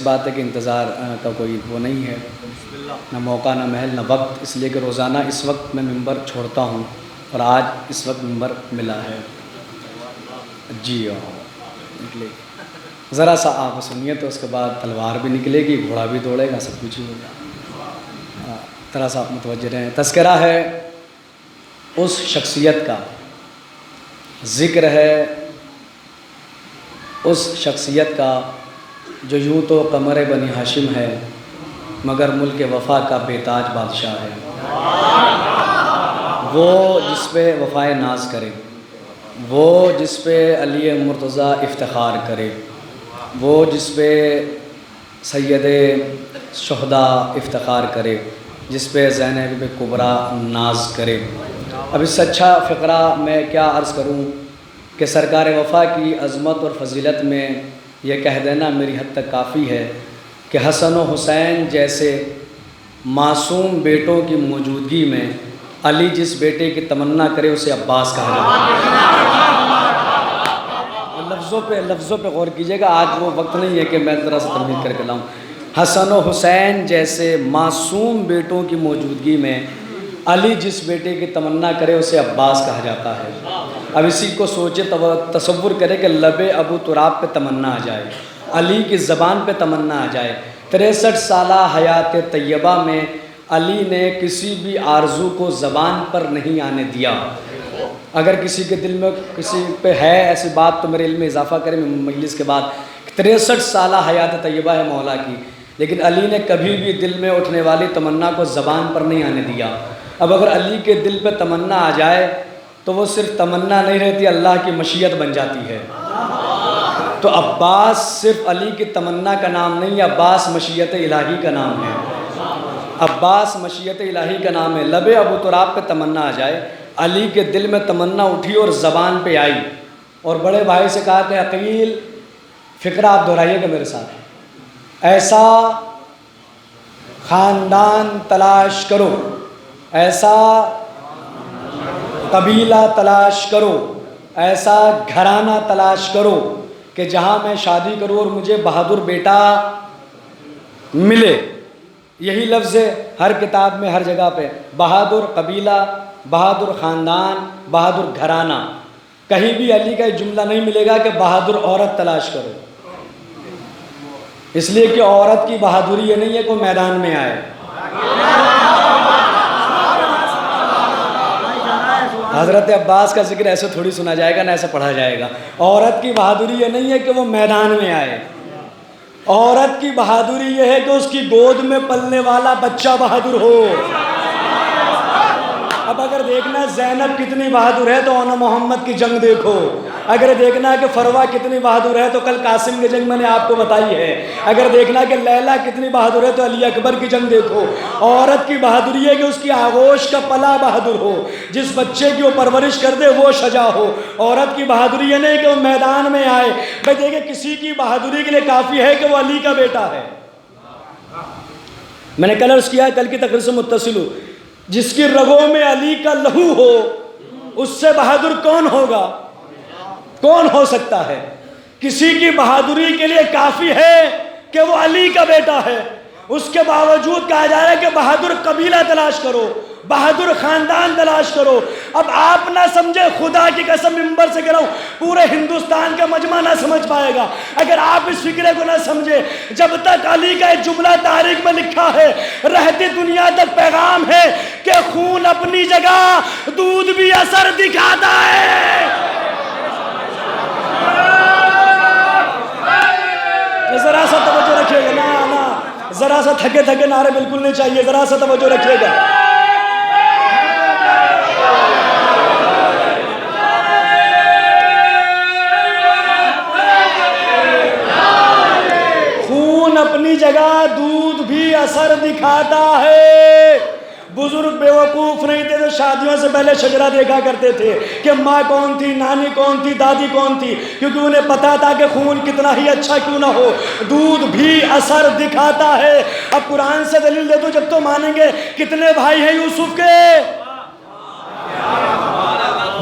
بات ہے کہ انتظار کا کوئی وہ نہیں ہے، نہ موقع نہ محل نہ وقت، اس لیے کہ روزانہ اس وقت میں ممبر چھوڑتا ہوں اور آج اس وقت ممبر ملا ہے۔ جی نکلے گی، ذرا سا آپ سنیے تو اس کے بعد تلوار بھی نکلے گی، گھوڑا بھی دوڑے گا، سب کچھ ہی ہوگا۔ ذرا سا آپ متوجہ رہیں۔ تذکرہ ہے اس شخصیت کا، ذکر ہے اس شخصیت کا جو یوں تو قمر بنی ہاشم ہے مگر ملک وفا کا بے تاج بادشاہ ہے۔ وہ جس پہ وفائے ناز کرے، وہ جس پہ علی مرتضیٰ افتخار کرے، وہ جس پہ سید شہداء افتخار کرے، جس پہ زینب کبریٰ ناز کرے۔ اب اس سے اچھا فقرہ میں کیا عرض کروں کہ سرکار وفا کی عظمت اور فضیلت میں یہ کہہ دینا میری حد تک کافی ہے کہ حسن و حسین جیسے معصوم بیٹوں کی موجودگی میں علی جس بیٹے کی تمنا کرے اسے عباس کہا جاتا ہے۔ لفظوں پہ غور کیجیے گا، آج وہ وقت نہیں ہے کہ میں ذرا سے تمہید کر کے لاؤں۔ حسن و حسین جیسے معصوم بیٹوں کی موجودگی میں علی جس بیٹے کی تمنا کرے اسے عباس کہا جاتا ہے۔ اب اسی کو سوچے، تصور کرے کہ لب ابو تراب پہ تمنا آ جائے، علی کی زبان پہ تمنا آ جائے۔ 63 سالہ حیات طیبہ میں علی نے کسی بھی آرزو کو زبان پر نہیں آنے دیا۔ اگر کسی کے دل میں کسی پہ ہے ایسی بات تو میرے علم میں اضافہ کریں مجلس کے بعد۔ 63 سالہ حیات طیبہ ہے مولا کی، لیکن علی نے کبھی بھی دل میں اٹھنے والی تمنا کو زبان پر نہیں آنے دیا۔ اب اگر علی کے دل پہ تمنا آ جائے تو وہ صرف تمنا نہیں رہتی، اللہ کی مشیت بن جاتی ہے۔ تو عباس صرف علی کی تمنا کا نام نہیں ہے، عباس مشیت الہی کا نام ہے۔ عباس مشیت الہی کا نام ہے۔ لب ابو تراب پہ تمنا آ جائے، علی کے دل میں تمنا اٹھی اور زبان پہ آئی، اور بڑے بھائی سے کہا کہ عقیل فقرہ آپ دہرائیے گا میرے ساتھ۔ ایسا خاندان تلاش کرو، ایسا قبیلہ تلاش کرو، ایسا گھرانہ تلاش کرو کہ جہاں میں شادی کروں اور مجھے بہادر بیٹا ملے۔ یہی لفظ ہے ہر کتاب میں، ہر جگہ پہ، بہادر قبیلہ، بہادر خاندان، بہادر گھرانہ۔ کہیں بھی علی کا یہ جملہ نہیں ملے گا کہ بہادر عورت تلاش کرو، اس لیے کہ عورت کی بہادری یہ نہیں ہے کہ وہ میدان میں آئے۔ حضرت عباس کا ذکر ایسے تھوڑی سنا جائے گا، نہ ایسے پڑھا جائے گا۔ عورت کی بہادری یہ نہیں ہے کہ وہ میدان میں آئے، عورت کی بہادری یہ ہے کہ اس کی گود میں پلنے والا بچہ بہادر ہو۔ اب اگر دیکھنا ہے زینب کتنی بہادر ہے تو اونا محمد کی جنگ دیکھو، اگر دیکھنا ہے کہ فروہ کتنی بہادر ہے تو کل قاسم کی جنگ میں نے آپ کو بتائی ہے، اگر دیکھنا ہے کہ لیلہ کتنی بہادر ہے تو علی اکبر کی جنگ دیکھو۔ عورت کی بہادری ہے کہ اس کی آغوش کا پلا بہادر ہو، جس بچے کی وہ پرورش کر دے وہ شجاع ہو۔ عورت کی بہادری یہ نہیں کہ وہ میدان میں آئے۔ بھائی دیکھیں، کسی کی بہادری کے لیے کافی ہے کہ وہ علی کا بیٹا ہے۔ میں نے کل عرض کیا ہے، کل کی تقریر سے متصل ہوں، جس کی رگوں میں علی کا لہو ہو اس سے بہادر کون ہوگا؟ کون ہو سکتا ہے؟ کسی کی بہادری کے لیے کافی ہے کہ وہ علی کا بیٹا ہے، اس کے باوجود کہا جا رہا ہے کہ بہادر قبیلہ تلاش کرو، بہادر خاندان تلاش کرو۔ اب آپ نہ سمجھے، خدا کی قسم ممبر سے کہہ رہا ہوں، پورے ہندوستان کا مجمع نہ سمجھ پائے گا اگر آپ اس فکرے کو نہ سمجھے۔ جب تک علی کا ایک جملہ تاریخ میں لکھا ہے، رہتی دنیا تک پیغام ہے کہ خون اپنی جگہ، دودھ بھی اثر دکھاتا ہے۔ ذرا سا توجہ رکھیے گا، نا ذرا سا تھکے تھکے نعرے بالکل نہیں چاہیے، ذرا سا توجہ رکھیے گا۔ خون اپنی جگہ، دودھ بھی اثر دکھاتا ہے۔ بزرگ بیوقوف نہیں تھے تو شادیوں سے پہلے شجرہ دیکھا کرتے تھے کہ ماں کون تھی، نانی کون تھی، دادی کون تھی، کیونکہ انہیں پتا تھا کہ خون کتنا ہی اچھا کیوں نہ ہو، دودھ بھی اثر دکھاتا ہے۔ اب قرآن سے دلیل دے دو جب تو مانیں گے۔ کتنے بھائی ہیں یوسف کے؟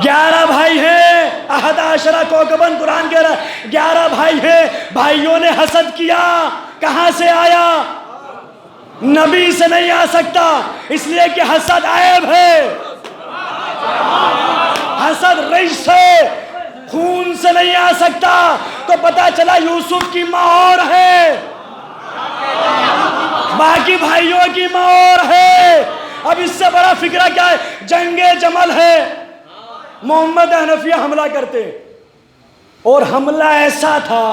11 بھائی ہیں۔ 11 کوكباً قرآن کہہ رہا ہے 11 بھائی ہیں۔ بھائیوں نے حسد کیا، کہاں سے آیا؟ نبی سے نہیں آ سکتا، اس لیے کہ حسد عیب ہے، حسد رجس ہے، خون سے نہیں آ سکتا۔ تو پتا چلا یوسف کی ماں اور ہے، باقی بھائیوں کی ماں اور ہے۔ اب اس سے بڑا فکرہ کیا ہے؟ جنگ جمل ہے، محمد حنفیہ حملہ کرتے، اور حملہ ایسا تھا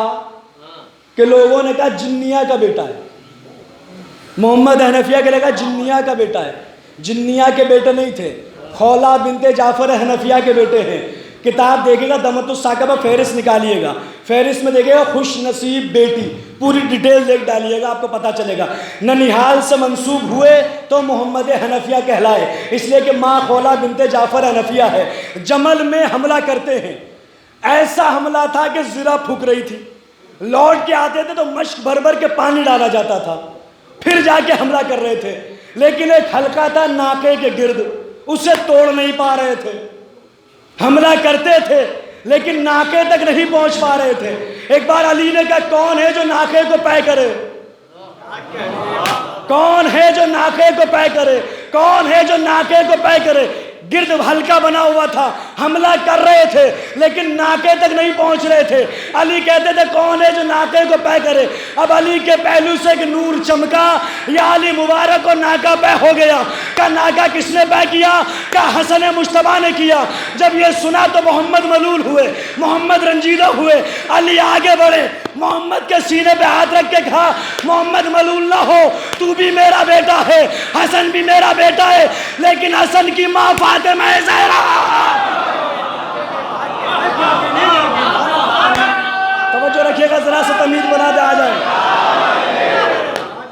کہ لوگوں نے کہا جنیہ کا بیٹا ہے۔ محمد حنفیہ کے لگا جنیہ کا بیٹا ہے، جنیہ کے بیٹے نہیں تھے، خولہ بنت جعفر حنفیہ کے بیٹے ہیں۔ کتاب دیکھے گا دمت الثاقبہ، فہرست نکالیے گا، فہرست میں دیکھے گا خوش نصیب بیٹی، پوری ڈیٹیل دیکھ ڈالیے گا، آپ کو پتا چلے گا۔ ننیحال سے منسوب ہوئے تو محمد حنفیہ کہلائے، اس لیے کہ ماں خولہ بنت جعفر حنفیہ ہے۔ جمل میں حملہ کرتے ہیں، ایسا حملہ تھا کہ زرہ پھک رہی تھی، لوٹ کے آتے تھے تو مشک بھر بھر کے پانی ڈالا جاتا تھا، پھر جا کے حملہ کر رہے تھے، لیکن ایک حلقہ تھا ناکے کے گرد، اسے توڑ نہیں پا رہے تھے۔ حملہ کرتے تھے لیکن ناکے تک نہیں پہنچ پا رہے تھے۔ ایک بار علی نے کہا کون ہے جو ناکے کو پے کرے؟ کون ہے جو ناکے کو پے کرے؟ کون ہے جو ناکے کو پے کرے؟ گرد حلقہ بنا ہوا تھا، حملہ کر رہے تھے لیکن ناکے تک نہیں پہنچ رہے تھے۔ علی کہتے تھے کون ہے جو ناکے کو پے کرے؟ اب علی کے پہلو سے ایک نور چمکا، یا علی مبارک کو ناکہ پے ہو گیا۔ کہا ناکہ کس نے پے کیا؟ کہا حسن مجتبیٰ نے کیا۔ جب یہ سنا تو محمد ملول ہوئے، محمد رنجیدہ ہوئے، علی آگے بڑھے، محمد کے سینے پہ ہاتھ رکھ کے کہا محمد ملول نہ ہو، تو بھی میرا بیٹا ہے، حسن بھی میرا بیٹا ہے، لیکن حسن کی ماں فاطمہ زہرا۔ توجہ رکھیے گا ذرا سے، تمیز بنا دے آ جائے۔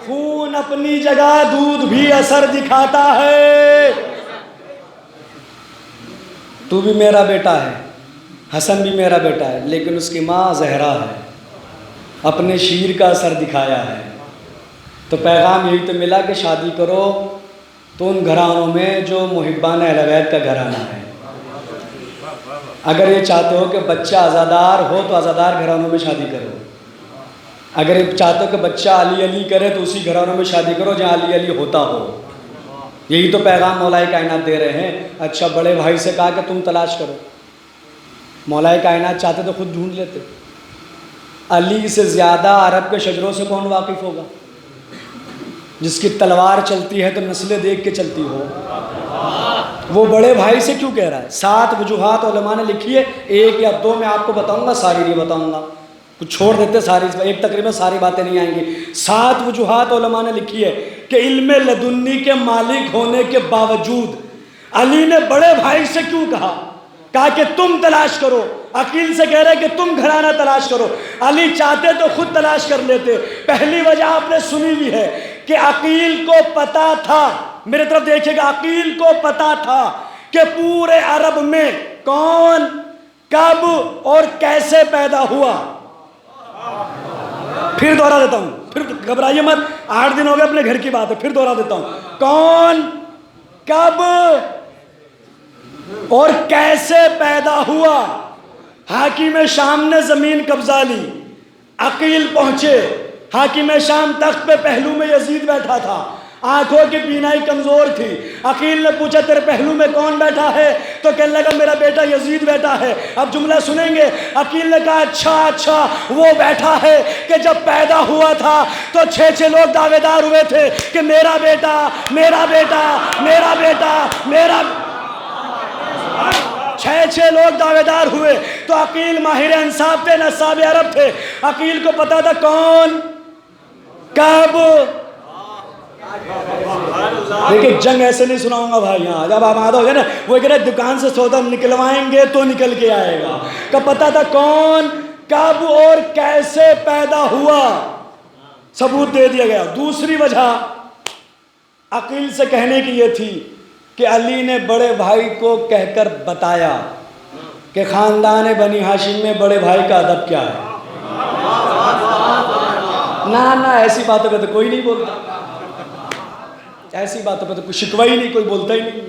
خون اپنی جگہ، دودھ بھی اثر دکھاتا ہے۔ تو بھی میرا بیٹا ہے، حسن بھی میرا بیٹا ہے، لیکن اس کی ماں زہرا ہے، اپنے شیر کا اثر دکھایا ہے۔ تو پیغام یہی تو ملا کہ شادی کرو تو ان گھرانوں میں جو محبان اہل بیت کا گھرانہ ہے۔ اگر یہ چاہتے ہو کہ بچہ عزادار ہو تو عزادار گھرانوں میں شادی کرو، اگر یہ چاہتے ہو کہ بچہ علی علی کرے تو اسی گھرانوں میں شادی کرو جہاں علی علی ہوتا ہو۔ یہی تو پیغام مولا کائنات دے رہے ہیں۔ اچھا بڑے بھائی سے کہا کہ تم تلاش کرو، مولا کائنات چاہتے تو خود ڈھونڈ لیتے۔ علی سے زیادہ عرب کے شجروں سے کون واقف ہوگا؟ جس کی تلوار چلتی ہے تو نسلیں دیکھ کے چلتی ہو۔ وہ بڑے بھائی سے کیوں کہہ رہا ہے؟ 7 وجوہات علماء نے لکھی ہے، 1 یا 2 میں آپ کو بتاؤں گا، ساری نہیں بتاؤں گا، کچھ چھوڑ دیتے، ساری ایک تقریباً ساری باتیں نہیں آئیں گی۔ 7 وجوہات علماء نے لکھی ہے کہ علم لدنی کے مالک ہونے کے باوجود علی نے بڑے بھائی سے کیوں کہا کہ تم تلاش کرو۔ عقیل سے کہہ رہے کہ تم گھرانہ تلاش کرو، علی چاہتے تو خود تلاش کر لیتے۔ پہلی وجہ آپ نے سنی بھی ہے کہ عقیل کو پتا تھا، میرے طرف دیکھیے گا، عقیل کو پتا تھا کہ پورے عرب میں کون، کب اور کیسے پیدا ہوا۔ پھر دوہرا دیتا ہوں، پھر گھبرائیے مت، 8 دن ہو گئے، اپنے گھر کی بات ہے، پھر دوہرا دیتا ہوں۔ کون، کب اور کیسے پیدا ہوا۔ حاکم شام نے زمین قبضہ لی، عقیل پہنچے، حاکم شام تخت پہ پہلو میں یزید بیٹھا تھا، آنکھوں کی بینائی کمزور تھی۔ عقیل نے پوچھا تیرے پہلو میں کون بیٹھا ہے؟ تو کہنے لگا میرا بیٹا یزید بیٹھا ہے۔ اب جملہ سنیں گے، عقیل نے کہا اچھا وہ بیٹھا ہے کہ جب پیدا ہوا تھا تو 6 لوگ دعوے دار ہوئے تھے کہ میرا بیٹا میرا بیٹا میرا بیٹا میرا، 6 لوگ دعوے دار ہوئے۔ تو عقیل ماہر انصاف تھے، نصاب عرب تھے، عقیل کو پتا تھا کون، کب۔ دیکھیں جنگ ایسے نہیں سناؤں گا بھائی، یہاں جب آپ آدھا ہو گیا نا، وہ کہہ رہے دکان سے سودا نکلوائیں گے تو نکل کے آئے گا، کہ پتا تھا کون، کب اور کیسے پیدا ہوا، ثبوت دے دیا گیا۔ دوسری وجہ عقیل سے کہنے کی یہ تھی کہ علی نے بڑے بھائی کو کہہ کر بتایا کہ خاندان بنی ہاشم میں بڑے بھائی کا ادب کیا ہے۔ نہ ایسی باتوں پہ تو کوئی نہیں بولتا، ایسی باتوں پہ تو کوئی شکوہ ہی نہیں، کوئی بولتا ہی نہیں،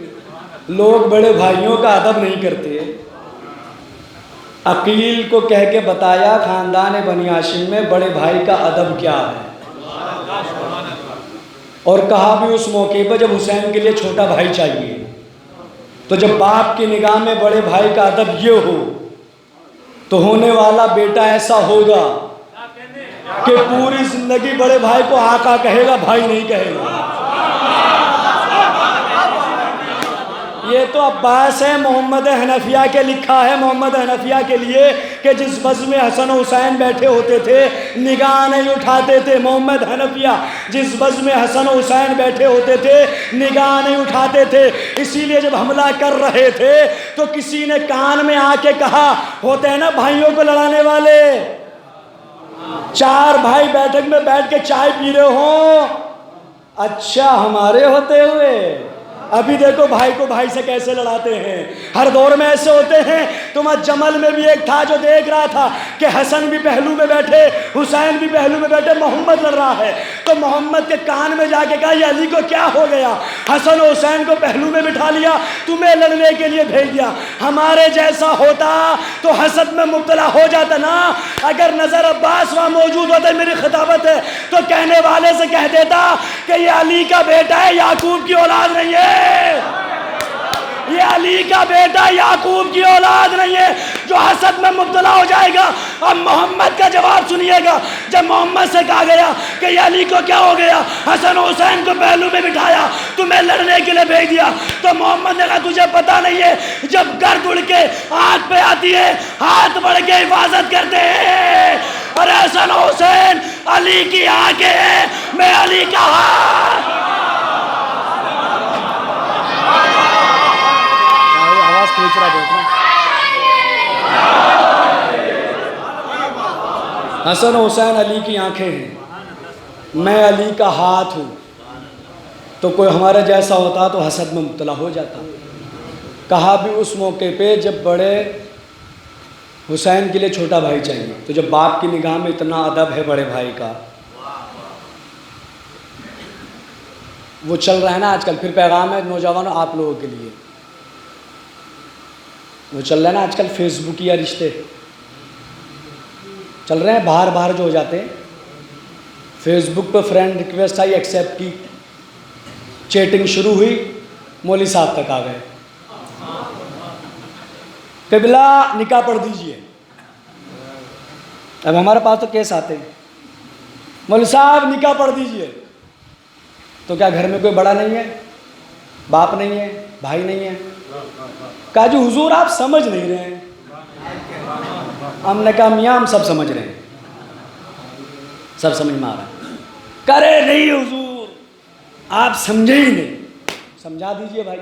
لوگ بڑے بھائیوں کا ادب نہیں کرتے۔ عقیل کو کہہ کے بتایا خاندان بنی ہاشم میں بڑے بھائی کا ادب کیا ہے۔ اور کہا بھی اس موقع پر جب حسین کے لیے چھوٹا بھائی چاہیے، تو جب باپ کی نگاہ میں بڑے بھائی کا ادب یہ ہو تو ہونے والا بیٹا ایسا ہوگا کہ پوری زندگی بڑے بھائی کو آقا کہے گا، بھائی نہیں کہے گا۔ یہ تو عباس ہے محمد حنفیہ کے لکھا ہے، محمد حنفیہ کے لیے کہ جس بز میں حسن و حسین بیٹھے ہوتے تھے نگاہ نہیں اٹھاتے تھے۔ محمد حنفیہ جس بز میں حسن و حسین بیٹھے ہوتے تھے نگاہ نہیں اٹھاتے تھے۔ اسی لیے جب حملہ کر رہے تھے تو کسی نے کان میں آ کے کہا، ہوتے ہیں نا بھائیوں کو لڑانے والے، 4 بھائی بیٹھک میں بیٹھ کے چائے پی رہے ہوں، اچھا ہمارے ہوتے ہوئے ابھی دیکھو بھائی کو بھائی سے کیسے لڑاتے ہیں۔ ہر دور میں ایسے ہوتے ہیں۔ تم جمل میں بھی ایک تھا جو دیکھ رہا تھا کہ حسن بھی پہلو میں بیٹھے، حسین بھی پہلو میں بیٹھے، محمد لڑ رہا ہے، تو محمد کے کان میں جا کے کہا یہ علی کو کیا ہو گیا، حسن و حسین کو پہلو میں بٹھا لیا، تمہیں لڑنے کے لیے بھیج دیا۔ ہمارے جیسا ہوتا تو حسد میں مبتلا ہو جاتا نا۔ اگر نظر عباس وہاں موجود ہوتا، میری خطابت ہے، تو کہنے والے سے کہہ دیتا کہ یہ علی کا بیٹا ہے، یعقوب کی اولاد نہیں ہے، یہ علی کا بیٹا یعقوب کی اولاد نہیں ہے، جو حسد میں مبتلا ہو جائے گا۔ اب محمد کا جواب سنیے گا۔ جب محمد سے کہا گیا کہ یہ علی کو کیا ہو گیا، حسن و حسین کو پہلو میں بٹھایا، تمہیں لڑنے کے لیے بھیج دیا، تو محمد نے کہا تجھے پتا نہیں ہے جب گرد اڑ کے آنکھ پہ آتی ہے ہاتھ بڑھ کے حفاظت کرتے ہیں، اور حسن و حسین علی کی آنکھیں ہیں، میں علی کا ہاتھ۔ حسن و حسین علی کی آنکھیں ہیں، میں علی کا ہاتھ ہوں۔ تو کوئی ہمارے جیسا ہوتا تو حسد میں مبتلا ہو جاتا۔ کہا بھی اس موقع پہ جب بڑے حسین کے لیے چھوٹا بھائی چاہیے، تو جب باپ کی نگاہ میں اتنا ادب ہے بڑے بھائی کا، وہ چل رہا ہے نا آج کل۔ پھر پیغام ہے نوجوانوں آپ لوگوں کے لیے، وہ چل رہا ہے نا آج کل فیس بک یا رشتے چل رہے ہیں، باہر جو ہو جاتے ہیں، فیس بک پہ فرینڈ ریکویسٹ آئی، ایکسیپٹ کی، چیٹنگ شروع ہوئی، مولوی صاحب تک آ گئے، قبلہ نکاح پڑھ دیجئے۔ اب ہمارے پاس تو کیس آتے ہیں، مولوی صاحب نکاح پڑھ دیجئے۔ تو کیا گھر میں کوئی بڑا نہیں ہے، باپ نہیں ہے، بھائی نہیں ہے؟ کہا جی حضور آپ سمجھ نہیں رہے ہیں۔ ہم نے کہا میاں ہم سب سمجھ رہے ہیں، سب سمجھ میں آ رہا ہے۔ کرے نہیں حضور آپ سمجھے ہی نہیں۔ سمجھا دیجئے بھائی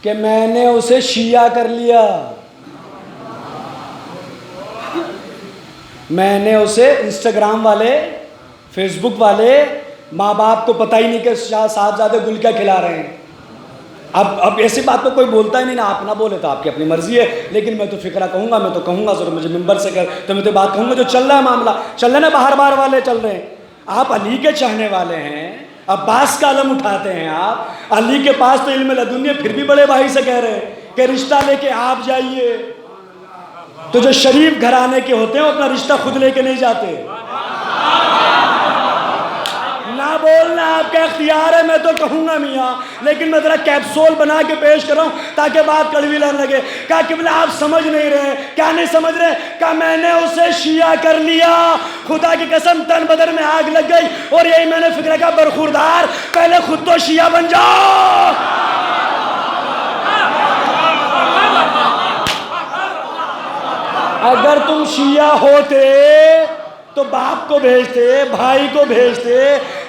کہ میں نے اسے شیعہ کر لیا، میں نے اسے انسٹاگرام والے، فیس بک والے، ماں باپ کو پتہ ہی نہیں کہ صاحبزادے گل کیا کھلا رہے ہیں۔ اب ایسی بات پہ کوئی بولتا ہی نہیں نا، آپ نہ بولے تو آپ کی اپنی مرضی ہے، لیکن میں تو فکرہ کہوں گا، میں تو کہوں گا ضرور، مجھے ممبر سے کر تو میں تو بات کہوں گا جو چل رہا ہے معاملہ، چل رہے ہیں نا، باہر والے چل رہے ہیں۔ آپ علی کے چاہنے والے ہیں، عباس کا علم اٹھاتے ہیں، آپ علی کے پاس تو علم لدنی ہے، پھر بھی بڑے بھائی سے کہہ رہے ہیں کہ رشتہ لے کے آپ جائیے۔ تو جو شریف گھرانے کے ہوتے ہیں وہ اپنا رشتہ خود لے کے نہیں جاتے۔ نہ بولنا آپ کا اختیار ہے، میں تو کہوں گا میاں، لیکن میں ذرا کیپسول بنا کے پیش کر رہا ہوں تاکہ بات کڑوی نہ لگے۔ کہا قبلہ آپ سمجھ نہیں رہے، کیا نہیں سمجھ رہے؟ کہا میں نے اسے شیعہ کر لیا، خدا کی قسم تن بدن میں آگ لگ گئی، اور یہی میں نے فکر کہا برخوردار پہلے خود تو شیعہ بن جاؤ۔ اگر تم شیعہ ہوتے تو باپ کو بھیجتے، بھائی کو بھیجتے،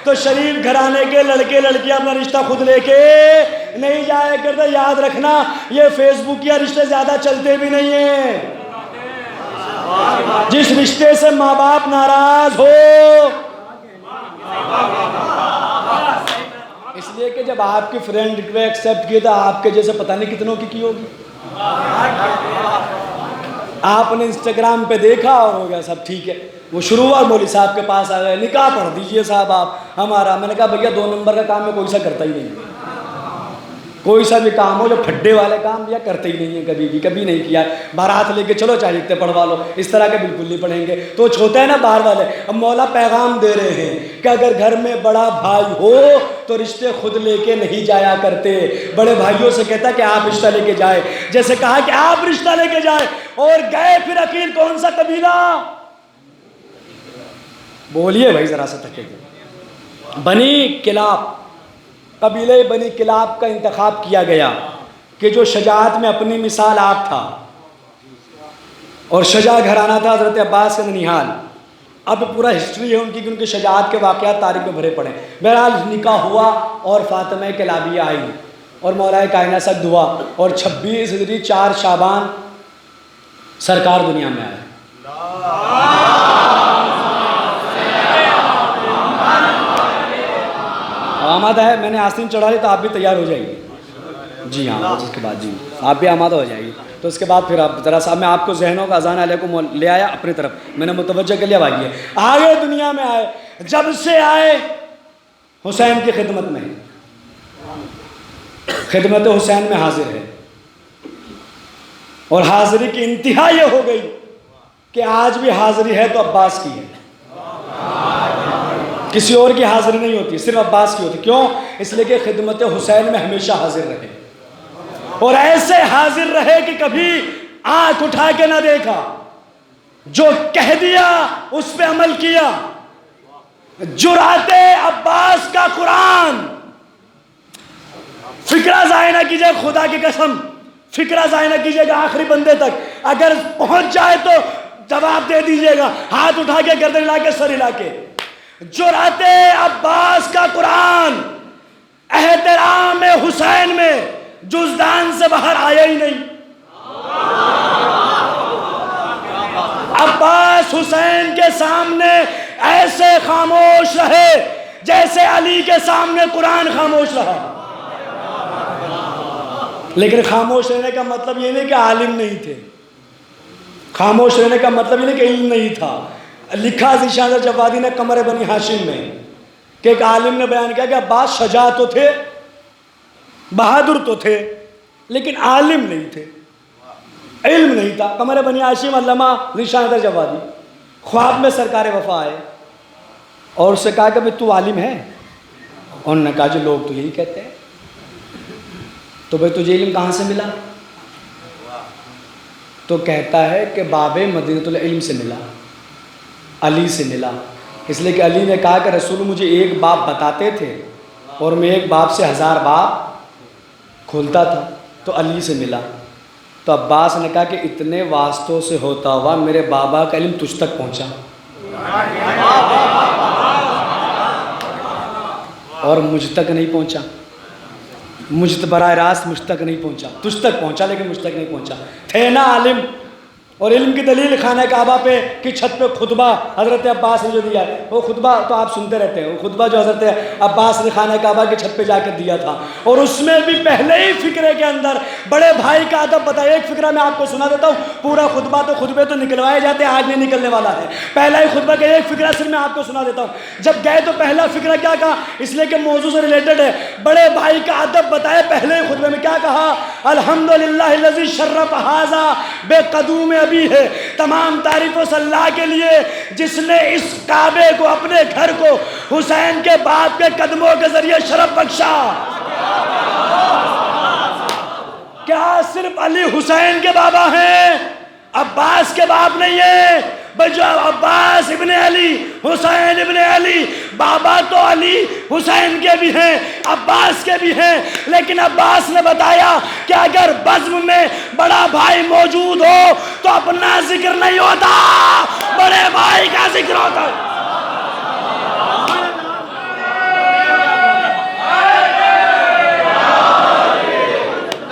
تو شریف گھرانے کے لڑکے لڑکیاں اپنا رشتہ خود لے کے نہیں جایا کرتے۔ یاد رکھنا یہ فیس بک یا رشتے زیادہ چلتے بھی نہیں ہیں۔ جس رشتے سے ماں باپ ناراض ہو، اس لیے کہ جب آپ کی فرینڈ ریکویسٹ ایکسیپٹ کی تو آپ کے جیسے پتہ نہیں کتنوں کی ہوگی۔ آپ نے انسٹاگرام پہ دیکھا اور ہو گیا سب ٹھیک ہے۔ وہ شروع ہوا، مولوی صاحب کے پاس آ گئے، نکاح پڑھ دیجئے صاحب آپ ہمارا۔ میں نے کہا بھیا 2 نمبر کا کام میں کوئی سا کرتا ہی نہیں، کوئی سا بھی کام ہو جو پھڈے والے کام یا کرتے ہی نہیں ہیں، کبھی نہیں کیا۔ بارات لے کے چلو چاہے جتنے پڑھوا لو، اس طرح کے بالکل نہیں پڑھیں گے۔ تو چھوٹا ہے نا باہر والے، اب مولا پیغام دے رہے ہیں کہ اگر گھر میں بڑا بھائی ہو تو رشتے خود لے کے نہیں جایا کرتے. بڑے بھائیوں سے کہتا کہ آپ رشتہ لے کے جائے. جیسے کہا کہ آپ رشتہ لے کے جائے اور گئے. پھر عقیل کون سا قبیلہ؟ بولیے بھائی ذرا سا تھکے گئے. بنی کلاب، قبیلہ بنی کلاب کا انتخاب کیا گیا کہ جو شجاعت میں اپنی مثال آپ تھا اور شجاع گھرانہ تھا حضرت عباس کا ننیحال. اب پورا ہسٹری ہے ان کی کہ ان کی شجاعت کے واقعات تاریخ میں بھرے پڑے. بہرحال نکاح ہوا اور فاطمہ کلابیہ آئی اور مولا کائنات سد ہوا اور 26 ہجری 4 شعبان سرکار دنیا میں آئے. آمادہ ہے؟ میں نے آستین چڑھا لی تو آپ بھی تیار ہو جائیے. جی ہاں، اس کے بعد جی آپ بھی آمادہ ہو جائیے. تو اس کے بعد پھر آپ ذرا سا میں آپ کو ذہنوں کا اذان علیکم لے آیا اپنی طرف. میں نے متوجہ کر لیا بھائی آگے دنیا میں آئے. جب سے آئے حسین کی خدمت میں، خدمت حسین میں حاضر ہے. اور حاضری کی انتہا یہ ہو گئی کہ آج بھی حاضری ہے تو عباس کی ہے، کسی اور کی حاضری نہیں ہوتی، صرف عباس کی ہوتی. کیوں؟ اس لیے کہ خدمت حسین میں ہمیشہ حاضر رہے اور ایسے حاضر رہے کہ کبھی آنکھ اٹھا کے نہ دیکھا. جو کہہ دیا اس پہ عمل کیا. جرأت عباس کا قرآن. فکرہ ضائع نہ کیجئے، خدا کی قسم فکرہ ضائع نہ کیجئے گا آخری بندے تک. اگر پہنچ جائے تو جواب دے دیجئے گا، ہاتھ اٹھا کے گردن ہلا کے سر ہلا کے. جرأت عباس کا قرآن احترام حسین میں جزدان سے باہر آیا ہی نہیں. عباس حسین کے سامنے ایسے خاموش رہے جیسے علی کے سامنے قرآن خاموش رہا. لیکن خاموش رہنے کا مطلب یہ نہیں کہ عالم نہیں تھے، خاموش رہنے کا مطلب یہ نہیں کہ علم نہیں تھا. لکھا ذیشان جوادی نے قمر بنی ہاشم میں کہ ایک عالم نے بیان کیا کہ عباس شجاع تو تھے، بہادر تو تھے، لیکن عالم نہیں تھے، علم نہیں تھا. قمر بنی ہاشم علامہ ذیشان جوادی خواب میں سرکار وفا آئے اور اس سے کہا کہ بھئی تو عالم ہے؟ انہوں نے کہا جو لوگ تو یہی کہتے ہیں. تو بھئی تجھے علم کہاں سے ملا؟ تو کہتا ہے کہ باب مدینۃ العلم سے ملا، علی سے ملا. اس لیے کہ علی نے کہا کہ رسول مجھے ایک باب بتاتے تھے اور میں ایک باب سے 1000 باب کھولتا تھا، تو علی سے ملا. تو عباس نے کہا کہ اتنے واسطوں سے ہوتا ہوا میرے بابا کا علم تجھ تک پہنچا اور مجھ تک نہیں پہنچا. مجھ براہ راست مجھ تک نہیں پہنچا، تجھ تک پہنچا لیکن مجھ تک نہیں پہنچا. تھے نا عالم. اور علم کی دلیل خانہ کعبہ پہ کی چھت پہ خطبہ حضرت عباس نے جو دیا ہے، وہ خطبہ تو آپ سنتے رہتے ہیں، وہ خطبہ جو حضرت عباس نے خانہ کعبہ کی چھت پہ جا کر دیا تھا. اور اس میں بھی پہلے ہی فقرے کے اندر بڑے بھائی کا ادب بتایا. ایک فقرہ میں آپ کو سنا دیتا ہوں، پورا خطبہ تو خطبے تو نکلوائے جاتے ہیں، آج نہیں نکلنے والا ہے. پہلا ہی خطبہ کا ایک فقرہ صرف میں آپ کو سنا دیتا ہوں. جب گئے تو پہلا فقرہ کیا کہا، اس لیے کہ موضوع سے ریلیٹڈ ہے. بڑے بھائی کا ادب بتایا. پہلے ہی خطبے میں کیا کہا، الحمدللہ الذی شرف ھذا بے قدوم ابی ہے. تمام تعریف اس اللہ کے لیے جس نے اس کعبے کو، اپنے گھر کو حسین کے باپ کے قدموں کے ذریعے شرف بخشا. کیا صرف علی حسین کے بابا ہیں، عباس کے باپ نہیں ہیں؟ جو عباس ابن علی، حسین ابن علی، بابا تو علی حسین کے بھی ہیں، عباس کے بھی ہیں. لیکن عباس نے بتایا کہ اگر بزم میں بڑا بھائی موجود ہو تو اپنا ذکر نہیں ہوتا، بڑے بھائی کا ذکر ہوتا ہے.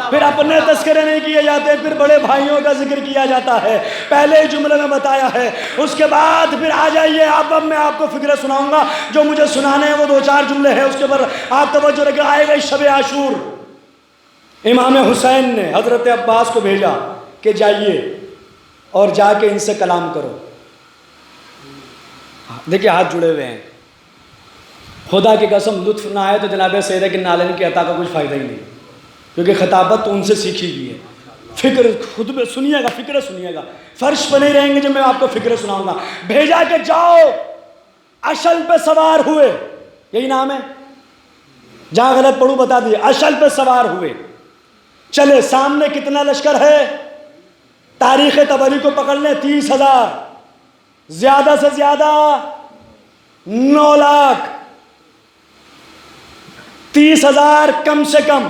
پھر اپنے تذکرے نہیں کیے جاتے، پھر بڑے بھائیوں کا ذکر کیا جاتا ہے. پہلے جملے میں بتایا ہے. اس کے بعد پھر آ جائیے. اب میں آپ کو فکرے سناؤں گا جو مجھے سنانے ہیں، وہ 2-4 جملے ہیں، اس کے پر آپ توجہ رکھیں. آئے گا شب عاشور. امام حسین نے حضرت عباس کو بھیجا کہ جائیے اور جا کے ان سے کلام کرو. دیکھیے ہاتھ جڑے ہوئے ہیں. خدا کی قسم لطف نہ آئے تو جناب سیدہ کی نالین کی عطا کا کچھ فائدہ ہی نہیں، کیونکہ خطابت تو ان سے سیکھی گئی ہے. فکر خود پہ سنیے گا، فکر سنیے گا. فرش پہ نہیں رہیں گے جب میں آپ کو فکر سناؤں گا. بھیجا کہ جاؤ. اشل پہ سوار ہوئے، یہی نام ہے. جہاں غلط پڑھوں بتا دیے. اشل پہ سوار ہوئے, چلے. سامنے کتنا لشکر ہے؟ تاریخ طبری کو پکڑ لیں 30,000, زیادہ سے زیادہ 9 لاکھ. 30,000 کم سے کم,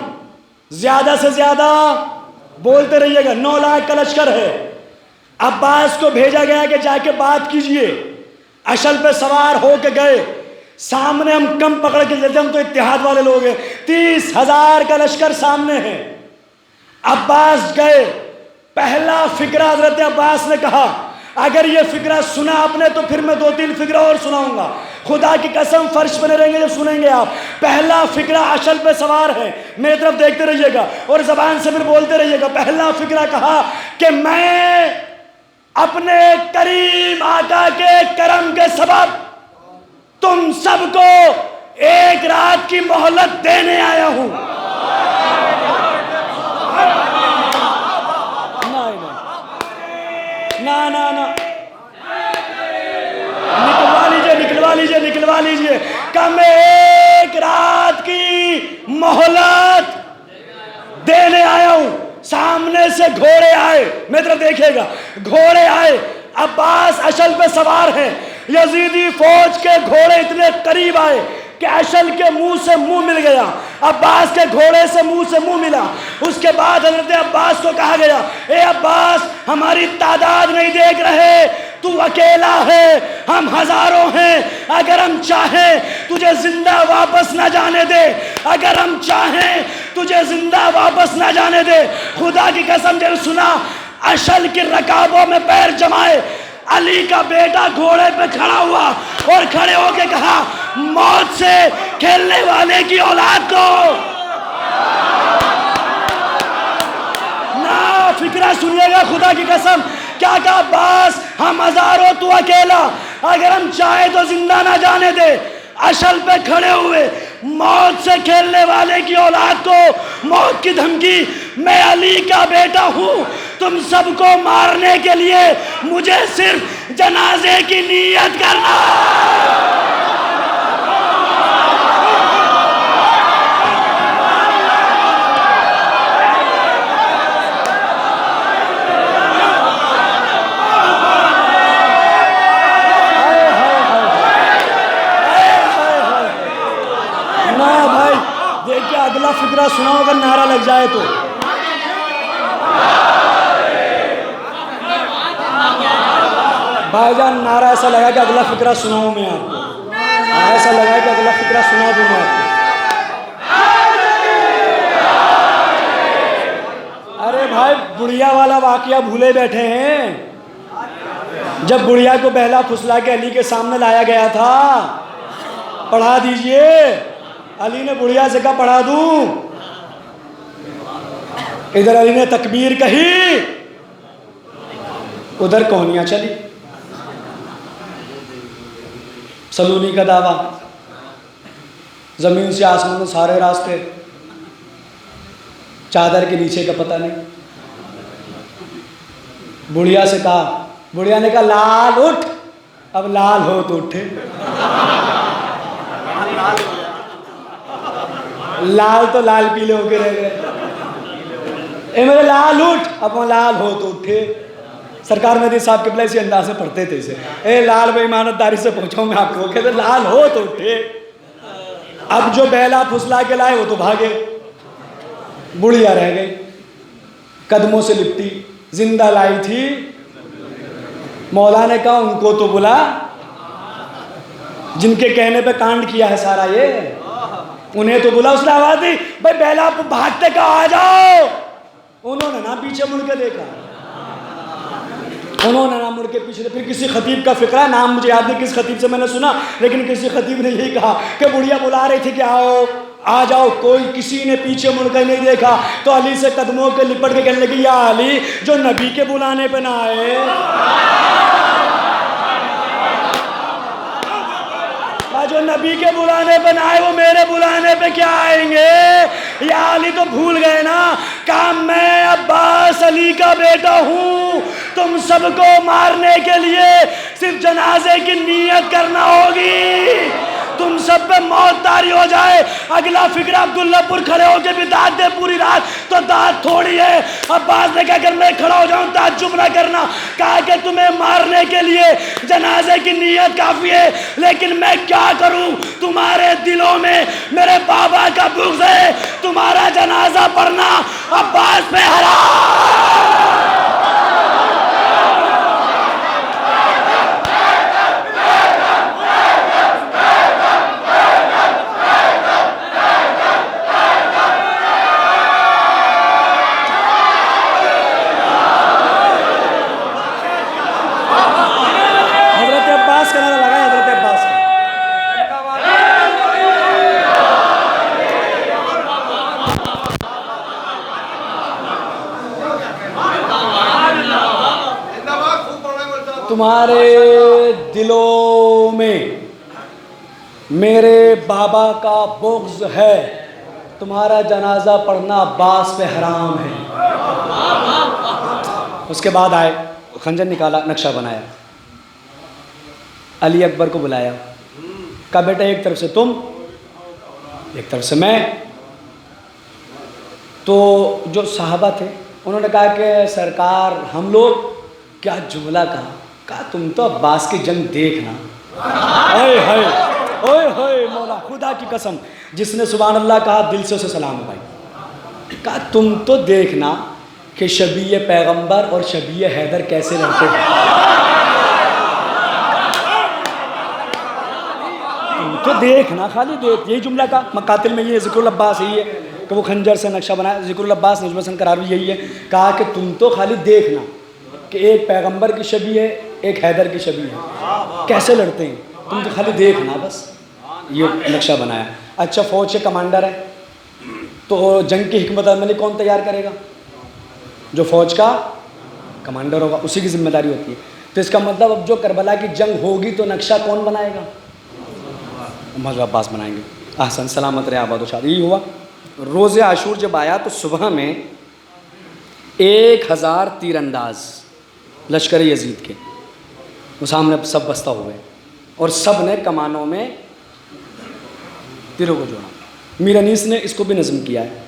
زیادہ سے زیادہ بولتے رہیے گا 9 لاکھ کا لشکر ہے. عباس کو بھیجا گیا کہ جا کے بات کیجئے. اشل پہ سوار ہو کے گئے. سامنے ہم کم پکڑ کے لیتے, ہم تو اتحاد والے لوگ ہیں. 30,000 کا لشکر سامنے ہے. عباس گئے. پہلا فقرہ حضرت عباس نے کہا, اگر یہ فقرہ سنا آپ نے تو پھر میں 2-3 فقرہ اور سناؤں گا. خدا کی قسم فرش پہ رہیں گے جب سنیں گے آپ. پہلا فقرہ اشل پہ سوار ہے, میری طرف دیکھتے رہیے گا اور زبان سے پھر بولتے رہیے گا. پہلا فقرہ کہا کہ میں اپنے کریم آقا کے کرم کے سبب تم سب کو 1 رات کی مہلت دینے آیا ہوں. نا نکلوا لیجئے کہ میں 1 رات کی مہلت دینے آیا ہوں. سامنے سے گھوڑے آئے, میری طرف دیکھے گا, گھوڑے آئے. عباس اشل پہ سوار ہیں. یزیدی فوج کے گھوڑے اتنے قریب آئے کہ اشل کے منہ سے منہ مل گیا, عباس کے گھوڑے سے منہ سے منہ ملا. اس کے بعد حضرت عباس کو کہا گیا, اے عباس ہماری تعداد نہیں دیکھ رہے, تو اکیلا ہے, ہم ہزاروں ہیں. اگر ہم چاہیں تجھے زندہ واپس نہ جانے دے, اگر ہم چاہیں تجھے زندہ واپس نہ جانے دے. خدا کی قسم جب سنا اشل کی رکابوں میں پیر جمائے, علی کا بیٹا گھوڑے پہ کھڑا ہوا اور کھڑے ہو کے کہا, موت سے کھیلنے والے کی اولاد کو نا. فکرہ سنیے گا خدا کی قسم. کیا کہا عباس, ہم ہزاروں تو اکیلا, اگر ہم چاہیں تو زندہ نہ جانے دے. اشل پہ کھڑے ہوئے, موت سے کھیلنے والے کی اولاد کو موت کی دھمکی. میں علی کا بیٹا ہوں, تم سب کو مارنے کے لیے مجھے صرف جنازے کی نیت کرنا. اگلا فقرہ سناؤ اگر نعرہ لگ جائے تو. بھائی جان نعرہ ایسا لگا کہ اگلا فقرہ سناؤں میں آپ کو, ایسا لگا کہ اگلا فقرہ سنا دوں میں آپ کو. ارے بھائی بڑھیا والا واقعہ بھولے بیٹھے ہیں. جب بڑھیا کو بہلا پھسلا کے علی کے سامنے لایا گیا تھا, پڑھا دیجئے. علی نے بڑھیا سے کہا پڑھا دوں. ادھر علی نے تکبیر کہی, ادھر کہنیاں چلی. سلونی کا دعویٰ, زمین سے آسمان سارے راستے, چادر کے نیچے کا پتہ نہیں. بڑھیا سے کہا, بڑھیا نے کہا لال اٹھ. اب لال ہو تو اٹھے, لال تو لال پیلے ہو کے رہ گئے. اے میرے لال اٹھ, اب وہ لال ہو تو اٹھے. سرکار مہدی صاحب قبلہ اسی انداز سے پڑھتے تھے اسے, اے لال بے ایمانت داری سے پہنچاؤں میں آپ کو, کہتے لال ہو تو اٹھے. اب جو بیلا پھسلا کے لائے وہ تو بھاگے, بڑھیا رہ گئی قدموں سے لپٹی. زندہ لائی تھی, مولا نے کہا ان کو تو بلا جن کے کہنے پہ کانڈ کیا ہے سارا یہ, انہیں تو بلا. اس نے آواز دی, بھائی بیلا بھاگتے کہا آ جاؤ. انہوں نے نہ پیچھے مڑ کے دیکھا, انہوں نے نہ مڑ کے پیچھے. پھر کسی خطیب کا فقرہ, نام مجھے یاد نہیں کس خطیب سے میں نے سنا, لیکن کسی خطیب نے یہی کہا کہ بڑھیا بلا رہی تھی کہ آؤ آ جاؤ, کوئی کسی نے پیچھے مڑ کے نہیں دیکھا. تو علی سے قدموں کے لپٹ کے کہنے لگی, یا علی جو نبی کے بلانے پہ نہ آئے, جو نبی کے بلانے پہ نہ آئے وہ میرے بلانے پہ کیا آئیں گے. یا علی تو بھول گئے نا, کہا میں عباس علی کا بیٹا ہوں, تم سب کو مارنے کے لیے صرف جنازے کی نیت کرنا ہوگی. تم سب پہ موت طاری ہو جائے۔ اگلا فکر عبداللہ پور کھڑے ہو کے بھی داد دے پوری رات، تو داد تھوڑی ہے۔ عباس نے کہا اگر میں کھڑا ہو جاؤں تعجب نہ کرنا، کہا کہ تمہیں مارنے کے لیے جنازے کی نیت کافی ہے، لیکن میں کیا کروں، تمہارے دلوں میں میرے بابا کا بغض ہے، تمہارا جنازہ پڑھنا عباس پہ حرام۔ تمہارے دلوں میں میرے بابا کا بغض ہے، تمہارا جنازہ پڑھنا عباس پہ حرام ہے۔ اس کے بعد آئے، خنجر نکالا، نقشہ بنایا، علی اکبر کو بلایا، کہا بیٹا ایک طرف سے تم، ایک طرف سے میں۔ تو جو صحابہ تھے انہوں نے کہا کہ سرکار ہم لوگ، کیا جملہ کہا تم تو عباس کی جنگ دیکھنا۔ اے ہائے اوئے ہوئے، مولا خدا کی قسم، جس نے سبحان اللہ کہا دل سے اسے سلام ہو بھائی۔ کہا تم تو دیکھنا کہ شبیہ پیغمبر اور شبیہ حیدر کیسے لڑتے ہیں، تم تو دیکھنا، خالی دیکھ۔ یہی جملہ کا مقاتل میں یہ ذکر العباس یہی ہے کہ وہ خنجر سے نقشہ بنایا، ذکر العباس نجم حسن قرار بھی یہی ہے، کہا کہ تم تو خالی دیکھنا کہ ایک پیغمبر کی شبیہ ہے، ایک حیدر کی شبیہ ہے، کیسے لڑتے ہیں، تم تو خالی دیکھنا بس۔ یہ نقشہ بنایا۔ اچھا فوج کے کمانڈر ہے تو جنگ کی حکمت عملی کون تیار کرے گا؟ جو فوج کا کمانڈر ہوگا، اسی کی ذمہ داری ہوتی ہے۔ تو اس کا مطلب اب جو کربلا کی جنگ ہوگی تو نقشہ کون بنائے گا؟ محمد عباس بنائیں گے۔ احسن، سلامت رہے، آباد و شاد۔ یہی ہوا۔ روز عاشور جب آیا تو صبح میں 1000 تیر انداز لشکر یزید کے وہ سامنے سب بستہ ہوئے اور سب نے کمانوں میں تیروں کو جوڑا۔ میر انیس نے اس کو بھی نظم کیا ہے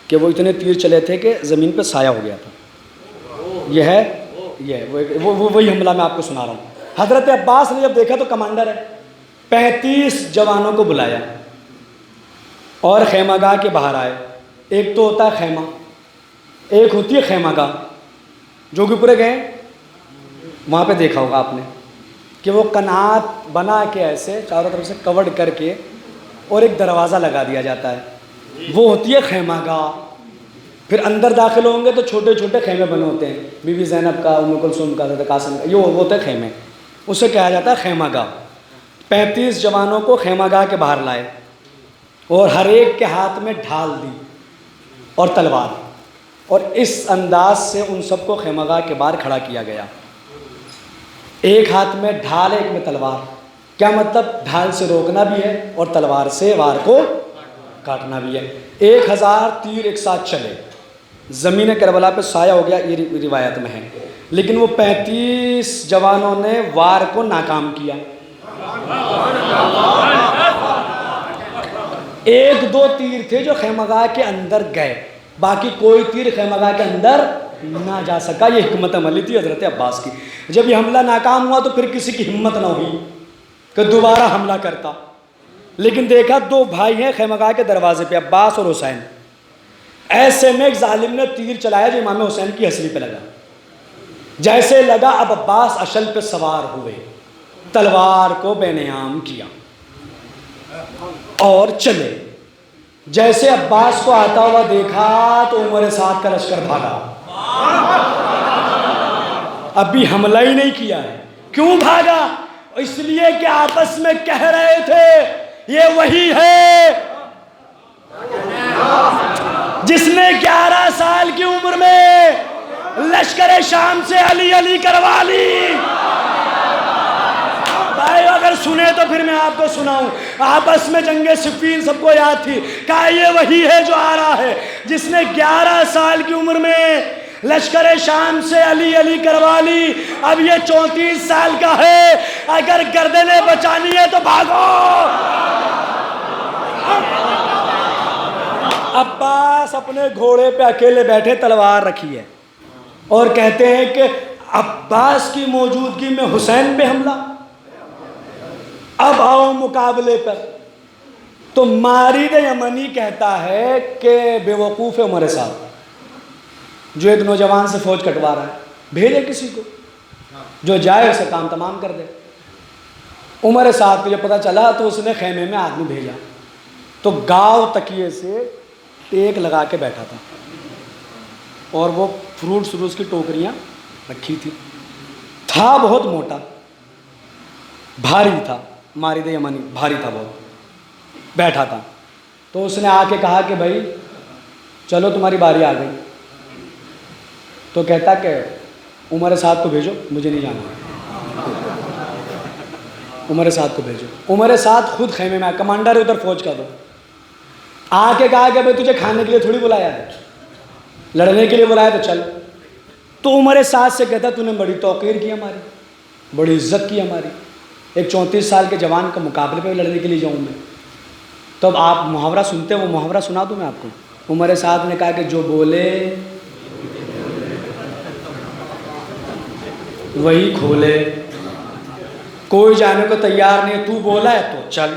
کہ وہ اتنے تیر چلے تھے کہ زمین پہ سایہ ہو گیا تھا۔ یہ ہے وہی حملہ میں آپ کو سنا رہا ہوں۔ حضرت عباس نے جب دیکھا تو کمانڈر ہے، 35 جوانوں کو بلایا اور خیمہ گاہ کے باہر آئے۔ ایک تو ہوتا ہے خیمہ، ایک ہوتی ہے خیمہ گاہ۔ جو کہ پورے گئے وہاں پہ دیکھا ہوگا آپ نے کہ وہ قنات بنا کے ایسے چاروں طرف سے کورڈ کر کے اور ایک دروازہ لگا دیا جاتا ہے، وہ ہوتی ہے خیمہ گاہ۔ پھر اندر داخل ہوں گے تو چھوٹے چھوٹے خیمے بنے ہوتے ہیں، بی بی زینب کا، ام کلثوم کا، حضرت قاسم کا، یہ ہوتے ہیں خیمے، اسے کہا جاتا ہے خیمہ گاہ۔ 35 جوانوں کو خیمہ گاہ کے باہر لائے اور ہر ایک کے ہاتھ میں ڈھال دی اور تلوار، اور اس انداز سے ان سب کو خیمہ گاہ کے باہر کھڑا کیا گیا۔ ایک ہاتھ میں ڈھال ہے، ایک میں تلوار۔ کیا مطلب؟ ڈھال سے روکنا بھی ہے اور تلوار سے وار کو کاٹنا بھی ہے۔ 1000 تیر ایک ساتھ چلے، زمین کربلا پہ سایہ ہو گیا، یہ روایت میں ہے، لیکن وہ 35 جوانوں نے وار کو ناکام کیا۔ 1-2 تیر تھے جو خیمہ گاہ کے اندر گئے، باقی کوئی تیر خیمہ گاہ کے اندر نہ جا سکا۔ یہ حکمت عملی تھی حضرت عباس کی۔ جب یہ حملہ ناکام ہوا تو پھر کسی کی ہمت نہ ہوئی کہ دوبارہ حملہ کرتا، لیکن دیکھا 2 بھائی ہیں خیمہ گاہ کے دروازے پہ، عباس اور حسین۔ ایسے میں ایک ظالم نے تیر چلایا جو امام حسین کی ہسری پہ لگا۔ جیسے لگا اب عباس اشل پہ سوار ہوئے، تلوار کو بے نیام کیا اور چلے۔ جیسے عباس کو آتا ہوا دیکھا تو عمر سعد کا لشکر بھاگا۔ ابھی حملہ ہی نہیں کیا ہے، کیوں بھاگا؟ اس لیے کہ آپس میں کہہ رہے تھے یہ وہی ہے جس نے 11 سال کی عمر میں لشکر شام سے علی علی کروا لی۔ بھائی اگر سنے تو پھر میں آپ کو سناؤں۔ آپس میں جنگ صفین سب کو یاد تھی، کہا یہ وہی ہے جو آ رہا ہے جس نے 11 سال کی عمر میں لشکر شام سے علی علی کروا لی، اب یہ 34 سال کا ہے، اگر گردنیں بچانی ہے تو بھاگو۔ عباس اپنے گھوڑے پہ اکیلے بیٹھے، تلوار رکھی ہے، اور کہتے ہیں کہ عباس کی موجودگی میں حسین پہ حملہ، اب آؤ مقابلے پر۔ تو مارد یمنی کہتا ہے کہ بے وقوف ہے عمر صاحب جو ایک نوجوان سے فوج کٹوا رہا ہے، بھیجے کسی کو جو جائے اسے کام تمام کر دے۔ عمر صاحب کو جب پتہ چلا تو اس نے خیمے میں آدمی بھیجا، تو گاؤ تکیے سے ٹیک لگا کے بیٹھا تھا، اور وہ فروٹس کی ٹوکریاں رکھی تھی، تھا بہت موٹا، بھاری تھا، مارد یمنی بھاری تھا بہت، بیٹھا تھا۔ تو اس نے آ کے کہا کہ بھائی چلو تمہاری باری آ گئی۔ تو کہتا کہ عمر سعد کو بھیجو، مجھے نہیں جانا، عمر سعد کو بھیجو۔ عمر سعد خود خیمے میں آیا، کمانڈر ہے ادھر فوج کا، دو آ کے کہا کہ بھائی تجھے کھانے کے لیے تھوڑی بلایا ہے، لڑنے کے لیے بلایا تو چل۔ تو عمر سعد سے کہتا تو نے بڑی توقیر کی ہماری، بڑی عزت کی ہماری، ایک 34 سال کے جوان کا مقابلے پہ لڑنے کے لیے جاؤں میں۔ تو اب آپ محاورہ سنتے ہیں، وہ محاورہ سنا دوں میں آپ کو۔ عمر سعد نے کہا کہ جو بولے وہی کھولے، کوئی جانے کو تیار نہیں، تو بولا ہے تو چل۔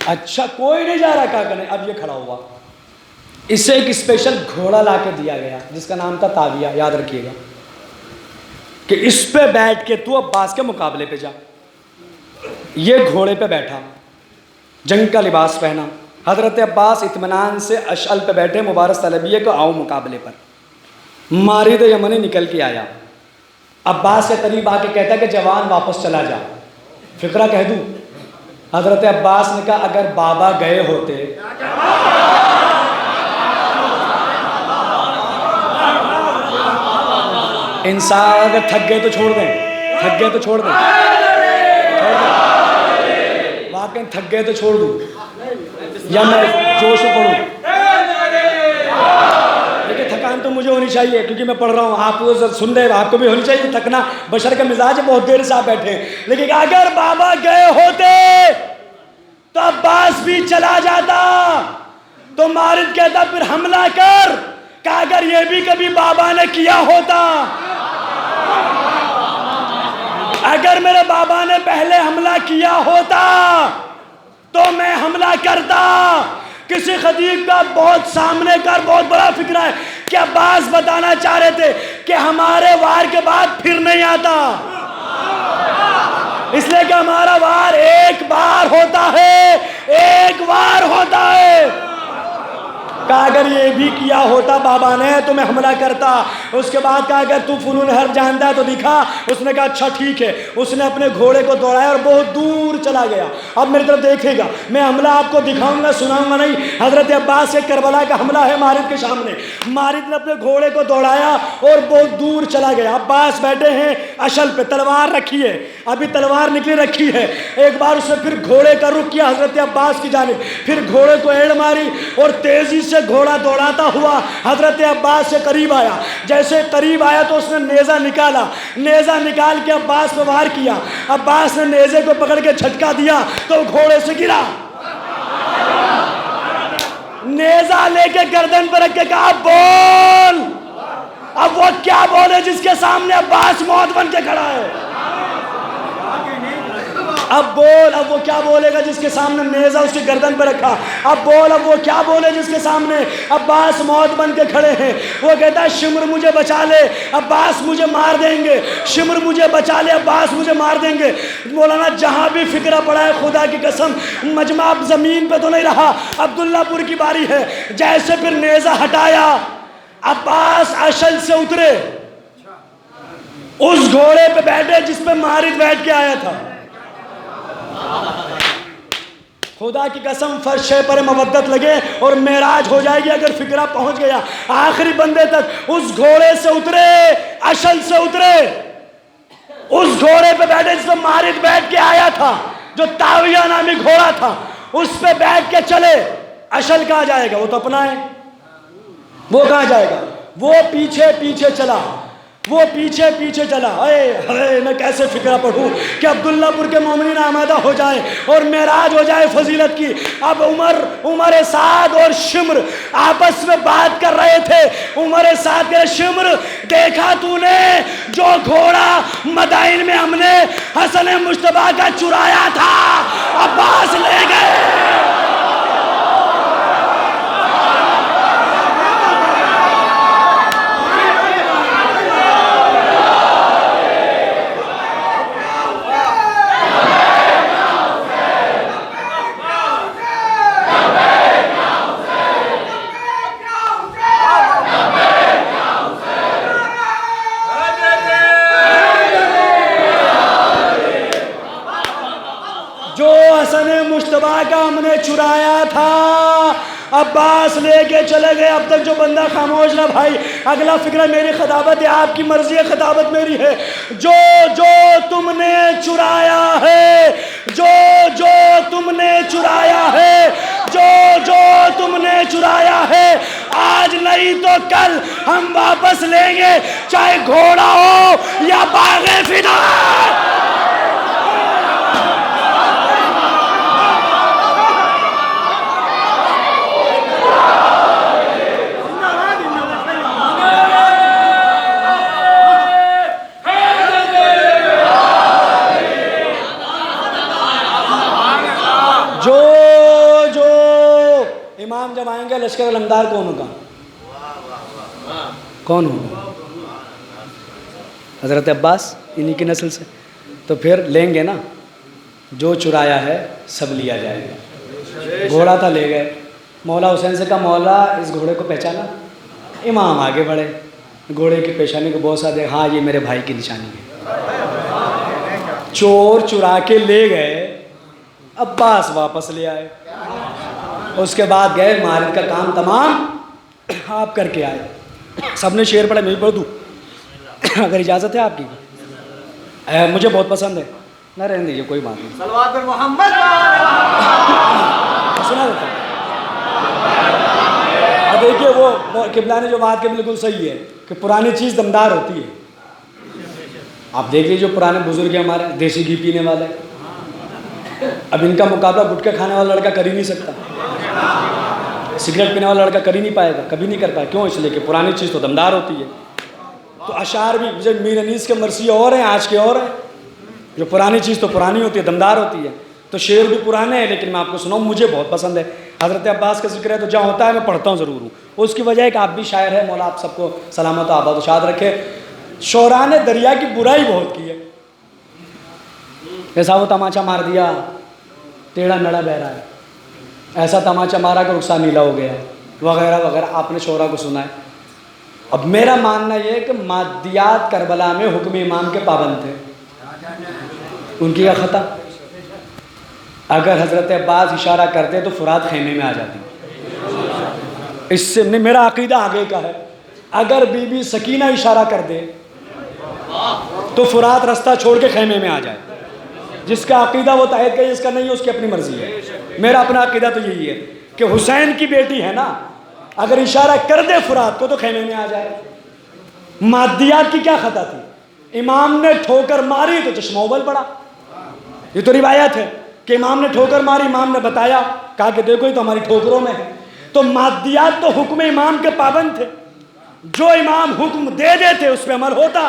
اچھا کوئی نہیں جا رہا، کیا کریں؟ اب یہ کھڑا ہوا، اسے ایک اسپیشل گھوڑا لا کے دیا گیا جس کا نام تھا تاویہ، یاد رکھیے گا، کہ اس پہ بیٹھ کے تو عباس کے مقابلے پہ جا۔ یہ گھوڑے پہ بیٹھا، جنگ کا لباس پہنا، حضرت عباس اطمینان سے اشعل پہ بیٹھے، مبارک طلبیہ کو آؤ مقابلے پر۔ مارد یمنی نکل کے آیا، عباس کے قریب آ کے کہتا کہ جوان واپس چلا جا، فقرہ کہہ دوں؟ حضرت عباس نے کہا اگر بابا گئے ہوتے انسان اگر تھک گئے تو چھوڑ دیں، تھک گئے تو چھوڑ دیں، واقعی تھک گئے تو چھوڑ دوں یا میں جوش میں پڑھوں؟ لیکن تھکان تو مجھے ہونی چاہیے کیونکہ میں پڑھ رہا ہوں، آپ سن رہے ہیں، آپ کو بھی ہونی چاہیے تھکنا، بشر کا مزاج ہے، بہت دیر سے آپ بیٹھے ہیں۔ لیکن اگر بابا گئے ہوتے تو عباس بھی چلا جاتا۔ تو مارد کہتا پھر حملہ کر، کہ اگر یہ بھی کبھی بابا نے کیا ہوتا، اگر میرے بابا نے پہلے حملہ کیا ہوتا تو میں حملہ کرتا۔ کسی خطیب کا بہت سامنے کر بہت بڑا فکرہ ہے کہ عباس بتانا چاہ رہے تھے کہ ہمارے وار کے بعد پھر نہیں آتا، اس لیے کہ ہمارا وار ایک بار ہوتا ہے، ایک وار ہوتا ہے۔ کہا اگر یہ بھی کیا ہوتا بابا نے تو میں حملہ کرتا۔ اس کے بعد کہا اگر تو فنون حرب جانتا ہے تو دکھا۔ اس نے کہا اچھا ٹھیک ہے۔ اس نے اپنے گھوڑے کو دوڑایا اور بہت دور چلا گیا۔ اب میری طرف دیکھے گا، میں حملہ آپ کو دکھاؤں گا، سناؤں گا نہیں۔ حضرت عباس سے کربلا کا حملہ ہے مارد کے سامنے۔ مارد نے اپنے گھوڑے کو دوڑایا اور بہت دور چلا گیا۔ عباس بیٹھے ہیں اشل پہ، تلوار رکھی ہے، ابھی تلوار نکلی رکھی ہے۔ ایک بار اس نے پھر گھوڑے کا رخ کیا حضرت عباس کی جانب، پھر گھوڑے کو ایڑ ماری اور تیزی سے گھوڑا دوڑاتا ہوا حضرت عباس سے قریب آیا۔ جیسے قریب آیا تو اس نے نیزہ نکالا، نیزہ نکال کے عباس پہ وار کیا۔ عباس نے نیزے کو پکڑ کے جھٹکا دیا تو گھوڑے سے گرا، نیزہ لے کے گردن پر رکھ کے کہا بول۔ اب وہ کیا بولے جس کے سامنے عباس موت بن کے کھڑا ہے؟ اب بول، اب وہ کیا بولے گا جس کے سامنے نیزہ اس کی گردن پہ رکھا؟ اب بول، اب وہ کیا بولے جس کے سامنے عباس موت بن کے کھڑے ہیں؟ وہ کہتا ہے شمر مجھے بچا لے، عباس مجھے مار دیں گے، شمر مجھے بچا لے، عباس مجھے مار دیں گے۔ مولانا جہاں بھی فکرہ پڑا ہے خدا کی قسم مجمع زمین پہ تو نہیں رہا، عبداللہ پور کی باری ہے۔ جیسے پھر نیزہ ہٹایا، عباس اشل سے اترے، اس گھوڑے پہ بیٹھے جس پہ مارد بیٹھ کے آیا تھا۔ خدا کی قسم فرش پر مودت لگے اور معراج ہو جائے گی اگر فکرہ پہنچ گیا آخری بندے تک۔ اس گھوڑے سے اترے، اشل سے اترے، اس گھوڑے پہ بیٹھے جس پہ مارد بیٹھ کے آیا تھا، جو تاویہ نامی گھوڑا تھا، اس پہ بیٹھ کے چلے۔ اشل کہاں جائے گا؟ وہ تو اپنا ہے، وہ کہاں جائے گا؟ وہ پیچھے پیچھے چلا، وہ پیچھے پیچھے چلا. میں کیسے فکرہ پڑھوں کہ عبداللہ پور کے مومنین آمادہ ہو جائیں اور معراج ہو جائے فضیلت کی. اب عمر سعد اور شمر آپس میں بات کر رہے تھے. عمر سعد کے شمر، دیکھا تو نے جو گھوڑا مدائن میں ہم نے حسن مجتبیٰ کا چرایا تھا، عباس لے گئے. حسن مجتبیٰ کا ہم نے چرایا تھا، عباس لے کے چلے گئے. اب تک جو بندہ خاموش نہ بھائی، اگلا فکرہ میری خطابت ہے، آپ کی مرضی ہے، خطابت میری ہے. جو جو تم نے چرایا ہے، جو جو تم نے چرایا ہے، جو جو تم نے چرایا ہے، آج نہیں تو کل ہم واپس لیں گے، چاہے گھوڑا ہو یا باغ فدا. امام جب آئیں گے لشکر علمدار کون ہوگا؟ کون ہوگا؟ حضرت عباس، انہی کی نسل سے. تو پھر لیں گے نا، جو چرایا ہے سب لیا جائے گا. گھوڑا تھا لے گئے. مولا حسین سے کہا مولا اس گھوڑے کو پہچانا؟ امام آگے بڑھے، گھوڑے کی پیشانی کو بہت سا دے، ہاں یہ میرے بھائی کی نشانی ہے. چور چرا کے لے گئے، عباس واپس لے آئے. اس کے بعد گئے، مالک کا کام تمام آپ کر کے آئے. سب نے شعر پڑھا، میں بھی پڑھ دوں اگر اجازت ہے آپ کی؟ مجھے بہت پسند ہے. نہ رہنے دیجیے، کوئی بات نہیں. صلوات پر محمد سنا دیتا ہوں. اب دیکھیے وہ قبلہ نے جو بات کی بالکل صحیح ہے کہ پرانی چیز دمدار ہوتی ہے. آپ دیکھ لیجیے جو پرانے بزرگ ہیں ہمارے، دیسی گھی پینے والے، اب ان کا مقابلہ گٹکا کھانے والا لڑکا کر ہی نہیں سکتا، سگریٹ پینے والا لڑکا کر ہی نہیں پائے گا، کبھی نہیں کر پائے. کیوں؟ اس لیے کہ پرانی چیز تو دمدار ہوتی ہے. تو اشعار بھی مجھے میر انیس کے مرثیے اور ہیں، آج کے اور ہیں. جو پرانی چیز تو پرانی ہوتی ہے، دمدار ہوتی ہے. تو شعر بھی پرانے ہیں، لیکن میں آپ کو سناؤں، مجھے بہت پسند ہے. حضرت عباس کا ذکر ہے تو جہاں ہوتا ہے میں پڑھتا ہوں ضرور ہوں. اس کی وجہ ہے کہ آپ بھی شاعر ہیں، مولا آپ سب کو سلامت و آباد و شاد رکھے. شعراء نے دریا کی برائی بہت کی ہے. ایسا وہ تماچا مار دیا، ٹیڑھا میڑا بہ رہا ہے، ایسا تماچا مارا کہ رخسار نیلا ہو گیا، وغیرہ وغیرہ. آپ نے شعراء کو سنا ہے. اب میرا ماننا یہ ہے کہ مادیات کربلا میں حکم امام کے پابند تھے. ان کی کیا خطا؟ اگر حضرت عباس اشارہ کرتے تو فرات خیمے میں آ جاتی. اس سے میرا عقیدہ آگے کا ہے. اگر بی بی سکینہ اشارہ کر دے تو فرات رستہ چھوڑ کے خیمے میں آ جائے. جس کا عقیدہ وہ تائید کرے، جس کا نہیں ہے اس کی اپنی مرضی ہے. میرا اپنا عقیدہ تو یہی ہے کہ حسین کی بیٹی ہے نا، اگر اشارہ کر دے فرات کو تو خیمے میں آ جائے. مادیات کی کیا خطا تھی؟ امام نے ٹھوکر ماری تو چشمہ ابل پڑا. یہ تو روایت ہے کہ امام نے ٹھوکر ماری، امام نے بتایا، کہا کہ دیکھو یہ تو ہماری ٹھوکروں میں ہے. تو مادیات تو حکم امام کے پابند تھے، جو امام حکم دے دیتے اس پہ عمل ہوتا.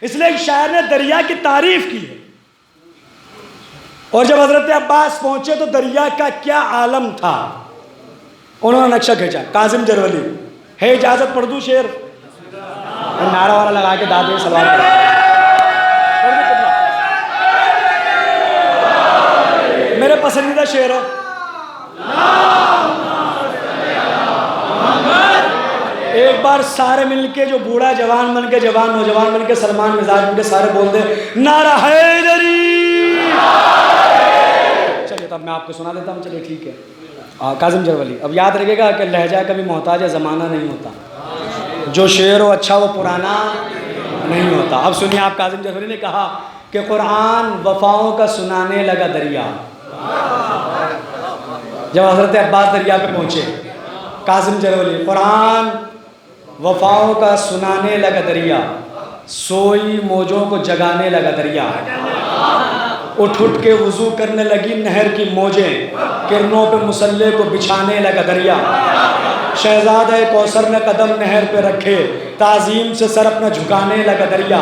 اس لیے ایک شاعر نے دریا کی تعریف کی ہے. اور جب حضرت عباس پہنچے تو دریا کا کیا عالم تھا. انہوں نے نقشہ کھینچا. کاظم جرولی ہے، اجازت پڑھ دوں شعر؟ نعرہ والا لگا کے دادے سلوات پڑھ. میرے پسندیدہ شعر ہے. ایک بار سارے مل کے، جو بوڑھا جوان بن کے، جوان نوجوان بن کے، سلمان مزاج بن کے سارے بول دے نعرہ حیدری. چلیے تب میں آپ کو سنا دیتا ہوں. چلیے ٹھیک ہے. کاظم جرولی. اب یاد رکھے گا کہ لہجہ کبھی محتاج زمانہ نہیں ہوتا. جو شعر ہو اچھا وہ پرانا نہیں ہوتا. اب سنیے آپ. کاظم جرولی نے کہا کہ قرآن وفاؤں کا سنانے لگا دریا. جب حضرت عباس دریا پہ پہنچے، کاظم جرولی قرآن وفاؤں کا سنانے لگا دریا، سوئی موجوں کو جگانے لگا دریا، اٹھ اٹھ کے وضو کرنے لگی نہر کی موجیں، کرنوں پہ مسلح کو بچھانے لگا دریا۔ شہزادہ کوثر نے قدم نہر پہ رکھے، تعظیم سے سر اپنا جھکانے لگا دریا۔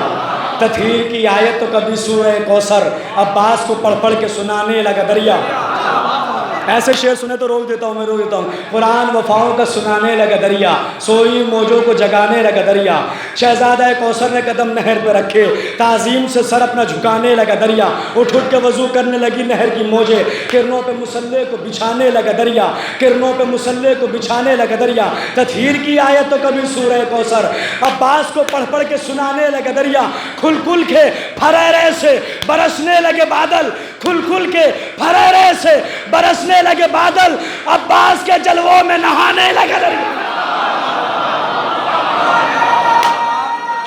تطہیر کی آیت تو کبھی سورہ کوثر، عباس کو پڑھ پڑھ کے سنانے لگا دریا۔ ایسے شعر سنے تو روک دیتا ہوں، میں روک دیتا ہوں۔ قرآن وفاؤں کا سنانے لگا دریا، سوئی موجوں کو جگانے لگا دریا۔ شہزادہ کوثر نے قدم نہر پہ رکھے، تعظیم سے سر اپنا جھکانے لگا دریا۔ اٹھ اٹھ کے وضو کرنے لگی نہر کی موجیں، کرنوں پہ مسلح کو بچھانے لگا دریا، کرنوں پہ مسلح کو بچھانے لگا دریا۔ تطہیر کی آیت تو کبھی سورہ کوثر، عباس کو پڑھ پڑھ کے سنانے لگا دریا۔ کھل کھل کے پھریرے سے برسنے لگے بادل، کھل کھل کے پھریرے سے برسنے لگے بادل، عباس کے جلووں میں نہانے لگا دریا۔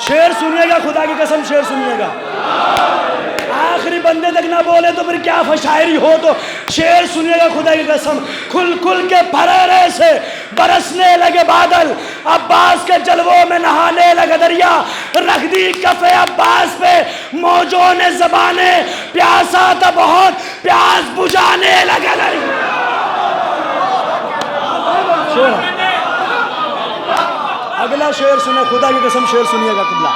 شعر سنیے گا، خدا کی قسم شعر سنیے گا، آخری بندے تک نہ بولے تو پھر کیا شاعری ہو، تو شعر سنیے گا خدا کی قسم۔ کھل کھل کے پھریرے سے برسنے لگے بادل، عباس کے جلووں میں نہانے لگا دریا۔ رکھ دی کف عباس پہ موجوں نے زبانیں، پیاسا تھا بہت پیاس بجھانے لگا دریا۔ اگلا شعر سنے، خدا کی قسم شعر سنیے گا قبلہ،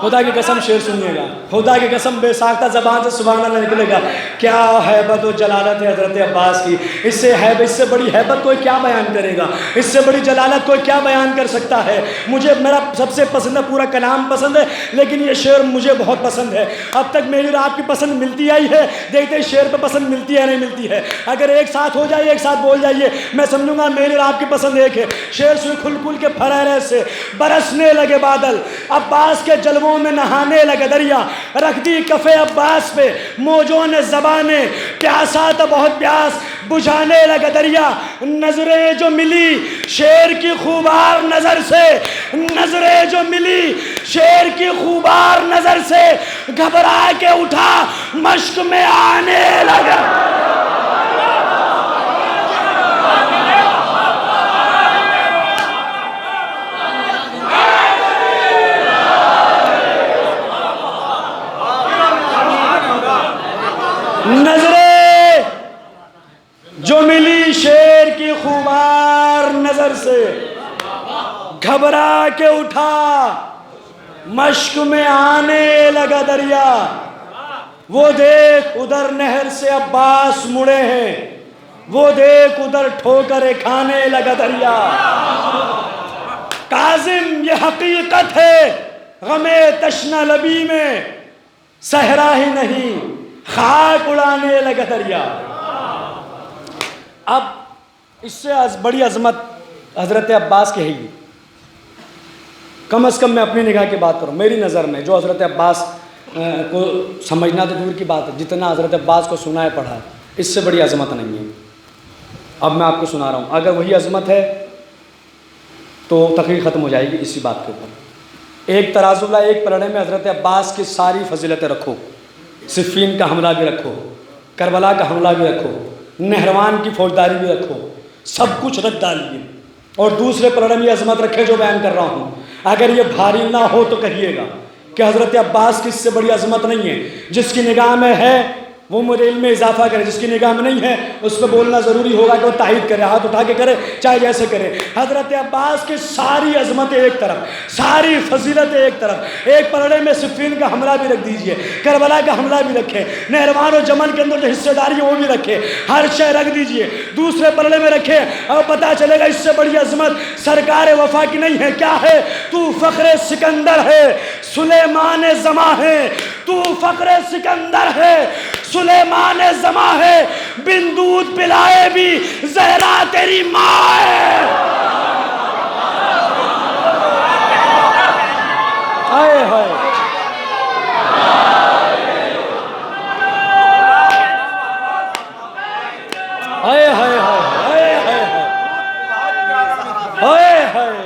خدا کی قسم شعر سنیے گا، خدا کی قسم بے ساختہ زبان سے سبحان اللہ نکلے گا۔ کیا ہیبت و جلالت ہے حضرت عباس کی، اس سے بڑی ہیبت کوئی کیا بیان کرے گا، اس سے بڑی جلالت کوئی کیا بیان کر سکتا ہے۔ مجھے میرا سب سے پسند ہے، پورا کلام پسند ہے، لیکن یہ شعر مجھے بہت پسند ہے۔ اب تک میری اور آپ کی پسند ملتی آئی ہے، دیکھتے ہیں شعر پہ پسند ملتی ہے نہیں ملتی ہے۔ اگر ایک ساتھ ہو جائے، ایک ساتھ بول جائیے، میں سمجھوں گا میری اور آپ کی پسند ایک ہے۔ شعر سن، کھل کھل کے پھریرے سے برسنے لگے بادل، عباس کے جلووں میں نہانے لگا دریا۔ رکھ دی کف عباس پہ موجوں نے زبانیں، پیاسا تھا بہت پیاس بجھانے لگا دریا۔ نظریں جو ملی شیر کی خوبار نظر سے، نظریں جو ملی شیر کی خوبار نظر سے، گھبرا کے اٹھا مشق میں آنے لگا۔ نظریں جو ملی شیر کی خوبار نظر سے، گھبرا کے اٹھا مشق میں آنے لگا دریا۔ وہ دیکھ ادھر نہر سے عباس مڑے ہیں، وہ دیکھ ادھر ٹھوکریں کھانے لگا دریا۔ کاظم یہ حقیقت ہے غم تشنہ لبی میں، صحرا ہی نہیں خاک اڑانے لگا دریا۔ اب اس سے بڑی عظمت حضرت عباس کی ہے گی، کم از کم میں اپنی نگاہ کی بات کروں، میری نظر میں جو حضرت عباس کو سمجھنا تو دور کی بات ہے، جتنا حضرت عباس کو سنا ہے پڑھا ہے، اس سے بڑی عظمت نہیں ہے۔ اب میں آپ کو سنا رہا ہوں، اگر وہی عظمت ہے تو تقریر ختم ہو جائے گی اسی بات کے اوپر۔ ایک ترازو لا، ایک پلڑے میں حضرت عباس کی ساری فضیلتیں رکھو، صفین کا حملہ بھی رکھو، کربلا کا حملہ بھی رکھو، نہروان کی فوجداری بھی رکھو، سب کچھ رکھ ڈالیے، اور دوسرے پلڑے میں یہ عظمت رکھے جو بیان کر رہا ہوں۔ اگر یہ بھاری نہ ہو تو کہیے گا کہ حضرت عباس کی اس سے بڑی عظمت نہیں ہے۔ جس کی نگاہ میں ہے وہ میرے علم میں اضافہ کرے، جس کی نگاہ میں نہیں ہے اس پہ بولنا ضروری ہوگا کہ وہ تائید کرے، ہاتھ اٹھا کے کرے، چاہے جیسے کرے۔ حضرت عباس کی ساری عظمتیں ایک طرف، ساری فضیلتیں ایک طرف، ایک پلڑے میں صفین کا حملہ بھی رکھ دیجئے، کربلا کا حملہ بھی رکھے، نہروان و جمل کے اندر جو حصہ داری ہے وہ بھی رکھے، ہر شے رکھ دیجئے، دوسرے پلڑے میں رکھے، اور پتہ چلے گا اس سے بڑی عظمت سرکار وفا کی نہیں ہے۔ کیا ہے؟ تو فخر سکندر ہے، سلیمان زماں ہے، تو فخر سکندر ہے، سلیمان زماں ہے، بن دودھ پلائے بھی زہرا تیری ماں ہے۔ آئے ہائے آئے ہائے ہائے ہائے ہائے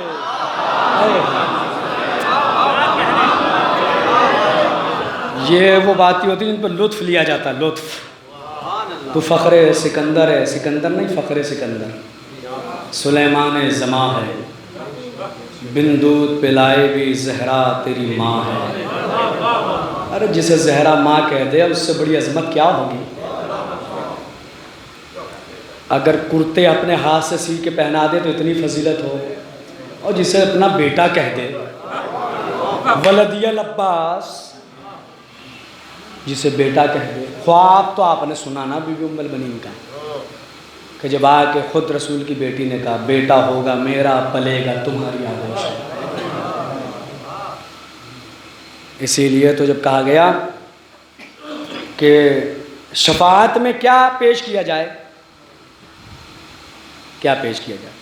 یہ وہ باتیں ہوتی ہیں جن پہ لطف لیا جاتا ہے، لطف۔ تو فخر سکندر ہے، سکندر نہیں، فخر سکندر، سلیمان زماں ہے، بن دودھ پلائے بھی زہرا تیری ماں ہے۔ ارے جسے زہرا ماں کہہ دے اس سے بڑی عظمت کیا ہوگی؟ اگر کرتے اپنے ہاتھ سے سی کے پہنا دے تو اتنی فضیلت ہو، اور جسے اپنا بیٹا کہہ دے، ولدی العباس، جسے بیٹا کہہ دے۔ خواب تو آپ نے سنا نا بی بی ام المؤمنین کا، کہ جب آ کے خود رسول کی بیٹی نے کہا بیٹا ہوگا میرا، پلے گا تمہاری آغوش۔ اسی لیے تو جب کہا گیا کہ شفاعت میں کیا پیش کیا جائے، کیا پیش کیا جائے؟